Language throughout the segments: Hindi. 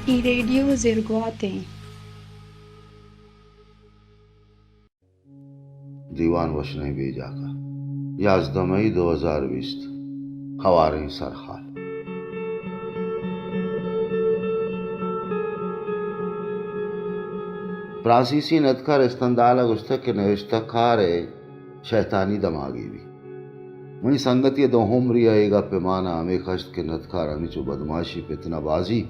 I radio zirguate. दीवान वशने बेजा का 11 मई 2020 हवारें सरहाल फ्रांसीसी नदकार इस्तंदाला गुस्तक के नविश्तकार शैतानी दमागी भी मनी संगति दो होमरी आएगा पैमाना हमें खश्त के नदकार हमें जो बदमाशी फितनाबाजी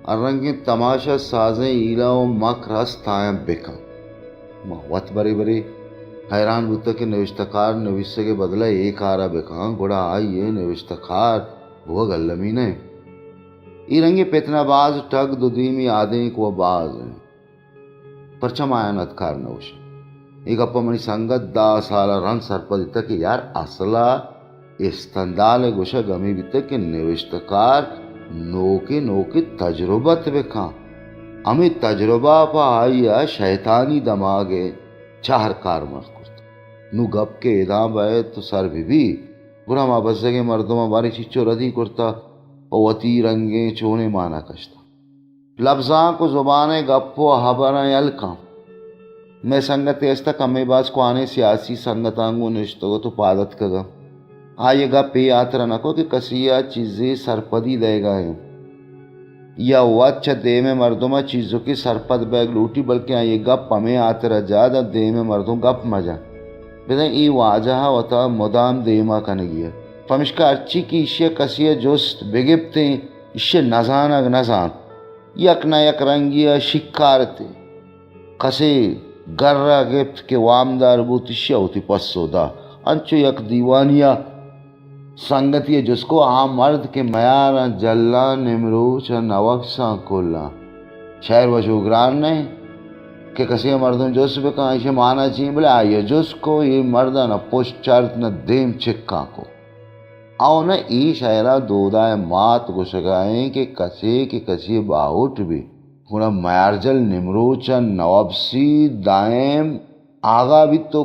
अरंगे तमाशा साजें ईला व मक रस तायम बेका वत बरे बरे हैरान बुद्ध के नविश्तकार नविश्य के बदला एक आरा बेका गुड़ा आई ये नविश्तकार वो गल्लमी ने इरंगे पेतनाबाज टग दुदीमी आदे को बाज परचम आया नदकार नवश एक अप्पा मनी संगत दा साला रन सरपद तक यार असला इस्तंदाल गुशा गमी बित के नविश्तकार नोके नोके तजुर्बत बेखा अमी तजुर्बा पा आया शैतानी दमागे चार कार मर करता नु गप के इदा बाए तो सर भी गुना मा बसगे मर्दों बारी चिच्चो रदी करता और वती रंगे चोने माना कश्ता लफ्जा को जुबाने गप्पो हबरा यलका मैं संगत ऐसा कमे बाज को आने सियासी संगतांगो निश्तो तो पादत कगा आएगा पे यात्रा नको कि कसिया चीजें सरपदी देगा है या वच्छ दे में मर्दों में चीजों की सरपद बैग लूटी बल्कि आएगा पमे आतरा ज्यादा दे में मर्दों गप मजा बेदा ई वाजह वता मुदाम देमा कन गया फमिश्का अच्छी की इश्य कसिया जोस्त बेगिप्ते इश्य नजाना नजान यक न यक रंगिया शिकारते कसे गर्रा गिफ्ट के वामदार बूतिश्य होती पसोदा अंचो यक दीवानिया संगति जिसको आम मर्द के मयारा जल्ला निमरूच नवक्सा कोल्ला शहर वशुग्रान ने के कसे मर्दों जोस पे कहा इसे माना चाहिए बोले आइए जोसको ये मर्दा न पोश्चार्थ न देम चिक्का को आओ न ई शहरा दोदाए मात को सगाए के कसे बाहुट भी गुणा मयारजल निमरूच नवबसी दाएम आगा भी तो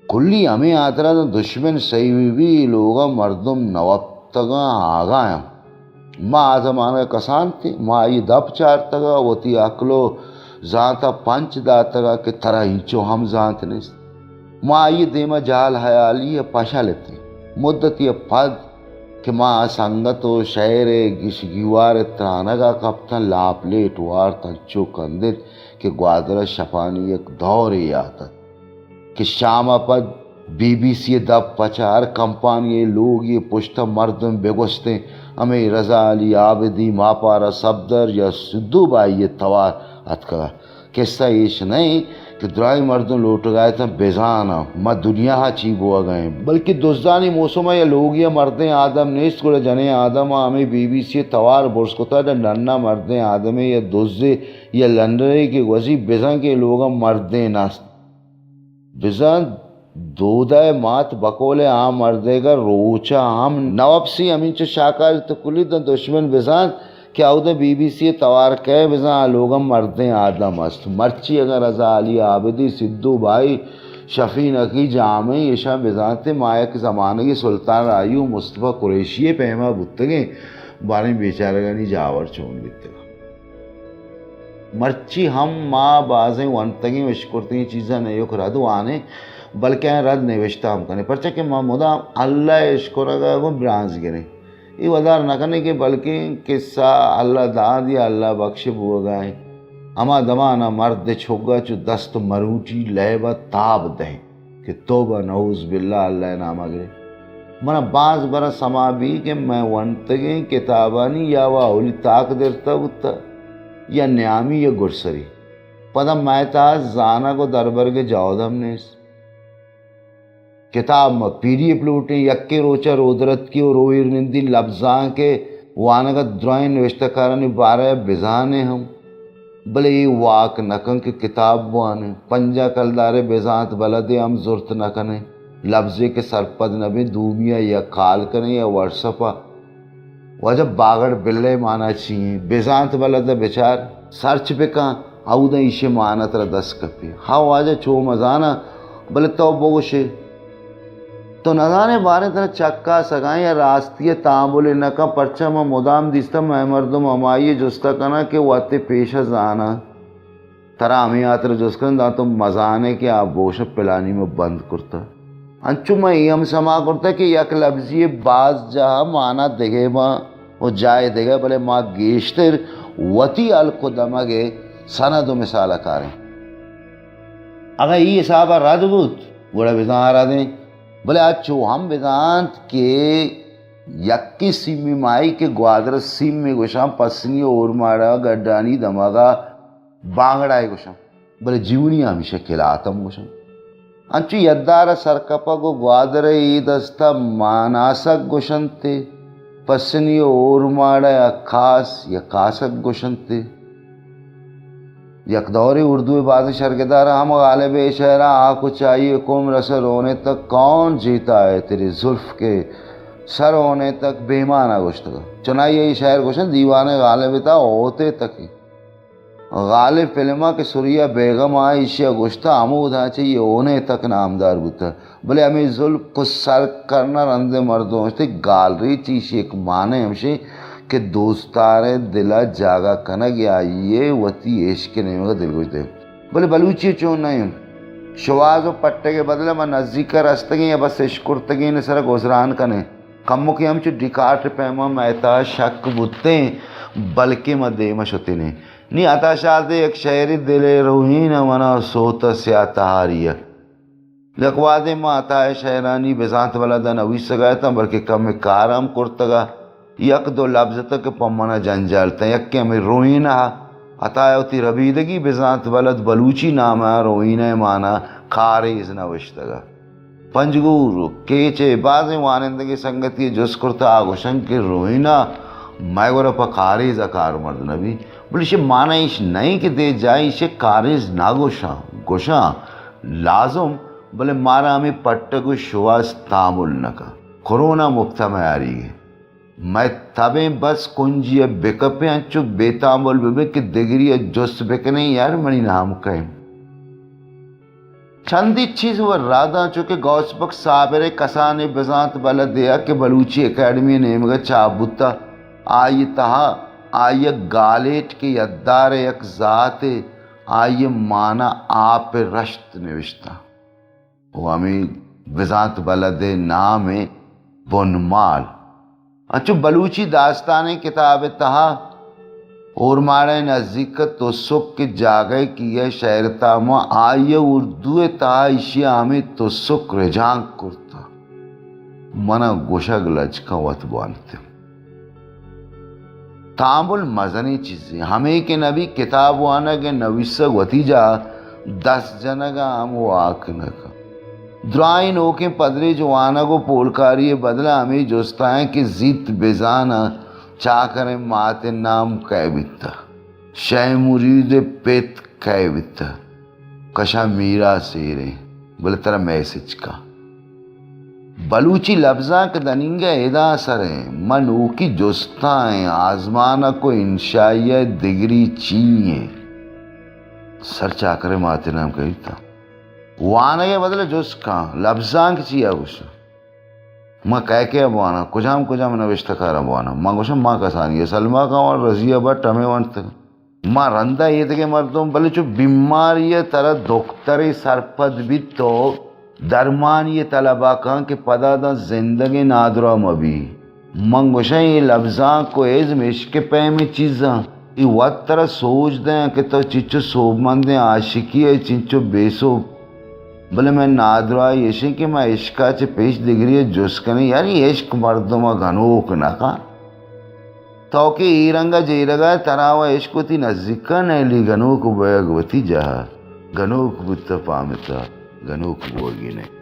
कुल्ली हमें आतरा तो दुश्मन सही भी लोग मर्दुम नवप्तगा आगाया माँ आजमाना कसान थे माँ ये दप चार तगा वती अकलो जाता पंच दातगा के तरह इंचो हम जात नहीं माँ ये देमा जाल हयाली या पाशा लेते मुद्दत ये पद कि माँ संगतो शहरे गिशगिवार त्रानगा कप्तन लापलेट वार तंचो कंदित के ग्वादरा शपानी एक दौर आता कि शामा पद बीबीसी दब पचार कंपानी लोग ये पुश्ता मर्दम बेगुस्ते हमें रजा अली आबदी मापारा सब्दर या सिद्धू बाई ये तवार अतका किस्सा ईश नहीं कि द्राई मर्दों लौट गए थे बेजाना म दुनिया हा चीब हो गए बल्कि दोस्तानी मौसम या लोग ये मर्दे आदम नेस्त को जने आदम हमें बीबीसी तवार बोर्स को था नन्ना मर्दे आदमे या दोजे या लंडरे के वजी बेजा के लोग मर्दे नास्त बिजान दोदाय मात बकोले आम मर्देगा रोचा आम नवबसी अमीच शाकार तो कुली तो दुश्मन बिजान क्या उधर बीबीसी तवार कह बिजान लोगम मर्दे आदम अस्त मर्ची अगर रजा अली आबिदी सिद्धू भाई शफी नकी जामे यशा बिजाते माया के ज़माने की सुल्तान रायू मुस्तफ़ा कुरैशी पैमा बुत्तगे बारे बेचारे नहीं जावर चोन बितगा मर्ची हम माँ बाजें वनतगी विश्कुरती चीज़ें नहीं करा दो आने बल्कि रद निविश्ता हम करने परचा के माँ मुदा अल्लाह इश्कुरगा वो ब्रांज गिरे ये वदार न करने के बल्कि किस्सा अल्लाह दाद या अल्लाह बख्श बुआ गए अमा दमाना मर्द छोगा चु दस्त मरूची लहबा ताब दे कि तोबा नऊज बिल्ला अल्लाह नामा गिरे मना बाज बरा समा भी कि मैं वनतगे किताबानी या वाउली ताक देरता उत्ता या न्यामी या गुरसरी पदम मैताज जाना को दरबर के जाओदम ने किताब में पीरी प्लूटे यक्के रोचा रोदरत की और रोहिर निंदी लफ्जा के वानगत द्रोइन विश्तकारन बारह बिजाने हम भले ये वाक नकन के किताब वाने पंजा कलदारे बेजात बलदे हम जुर्त न कने लफ्जे के सरपद नबी दूमिया या काल कने या वर्षपा वजब बागड़ बिल्ले माना चाहिए बेजांत बलद बेचार सर्च पे कहाँ आउदा इशे मानत र दस कपी हाँ वाजा छो मजाना भले तो बोगोशे तो न जाने बारे तरह चक्का सगाएं या रास्तीय तांबुले न का परचम मुदाम दिस्ता मैं मर्दम अमाइए जुस्ता कना के वाते पेश जाना तरा हमें यात्रा जुस्कन दा तो मजाने के आप बोश पिलानी में बंद करता अंचु मैं यम समा करता कि यक लफ्जी बाज जहा माना देगे माँ वो जाए देगा भले माँ गेश्तर वती अल को दमगे सना दो मिसाल कारें अगर ये हिसाब राजपूत बड़ा विधान आ रहा दें बोले आज चौहाम वेदांत के यक्की सीमी माई के ग्वादर सीम में गोशाम पसनी और मारा गड्डानी दमागा बांगड़ा गोशाम बोले जीवनी हमेशा खिलातम गोशाम अंचु यद्दार सरकपा को ग्वादर ई दस्ता मानासक गोशंते पसनी और मारा या खास या कासक गोशंते यकदौरी उर्दू बात शरकदार हम गालिब शहरा आँख चाहिए कुम रसर होने तक कौन जीता है तेरी जुल्फ के सर होने तक बेमाना गोश्त का चुनाई यही शहर गोशन दीवाने गालिबता होते तक ही गालिब फिल्मा के सुरिया बेगम आयशिया गोश्ता आमूदा चाहिए होने तक नामदार बुता बोले हमें जुल्फ को सर करना रंदे मर्दों से गाल रही चीज एक माने हमसे कि दोस्तारे दिला जागा कनक या ये वती इश्क के नहीं दिल कुछ दे बोले बलूची चो नहीं शवाज और पट्टे के बदले मैं नज़दीक का रस्तगी या बस इश्कुर्तगी ने सर गुजरान कने कमो की हम चो डिकाट पैमा महता शक बुते बल्कि मदे मशुती ने नहीं आता शादे एक शहरी दिले रोहीन मना सोत स्यातारिया लकवादे माता है शहरानी बेजात वाला दन अवी सगाया था बल्कि कम कारम कुर्तगा यक दो लफ्ज तक पमना जंजाल तक यक के हमें रोइना अतायती रबीदगी बेजात वलद बलूची नाम है रोइना माना खारिज नवश्तगा पंजगूर केचे बाजे वानंदगी संगति जुस्कुरता आगोशन के रोइना मैगोर पर खारिज अकार मर्द नबी बोले इसे माना इश नहीं कि दे जाए इसे खारिज ना गोशा गोशा लाजुम बोले मारा हमें पट्टगु शुवास तामुल न का कोरोना मुक्ता में आ रही है मैं तबे बस कुंजी बेकपे अंचु बेतांबोल बेबे कि दिगरी जोस्त बेकने यार मणि नाम कहें चंदी चीज वो राधा चुके गौसबक साबरे कसाने बेजात बला दिया कि बलूची एकेडमी नेम का चाबुता आय तहा आय गालेट के यद्दार एक जात आय माना आप रश्त निविश्ता वो हमें बेजात बला दे नाम बुनमाल अच्छु बलूची दास्तान किताब तहा और मारे नज़दीक तो सुख के जागे की है शहरता में आय उर्दू तहा इशिया हमें तो सुख रजांग कुर्ता मना गोशग लचका वत बानते तामुल मजनी चीजें हमें के नबी किताब वाना के नवीसक वतीजा 10 जनगा हम वो आखन का द्राइन ओके पदरे जवाना को पोलकारी बदला हमें जोस्ताएं कि जीत बेजाना चा करें माते नाम कै बिता शय मुरीद पेत कै बिता कशा मीरा सेरे बोले तरह मैसेज का बलूची लफ्जा के दनिंगे एदा असर है मन की जोस्ताएं आजमाना को इंशाइया दिगरी चीए सर चा करें माते नाम कै बिता वाना के बदले जुस्का लफ्जां की चिया कुछ माँ कह के अबवाना कुजाम नविश्त कर अबवाना माँ कुछ माँ कसानी है सलमा का और रजिया बट टमे वंत माँ रंदा ये थे के मर्दों भले जो बीमारी तरह दोख्तरे सरपद भी तो दरमान ये तलबा कहाँ के पदादा जिंदगी नादरम अभी मंगोशा ये लफ्जां को एज में इश्क पे में चीज़ा ये वत तरह सोच दें कि तो चिच्चो सोबमंद आशिकी है चिंचो बेसो बोले मैं नादरा यशे कि मैं इश्का चे पेश दिगरी है जुस्कने यार ये इश्क मर्दों में घनोक ना का तो के ई रंगा जे रगा तरावा इश्क होती नज़दीका नैली घनोक बयगवती जहा घनोक बुत्ता पामिता घनोक बोगी ने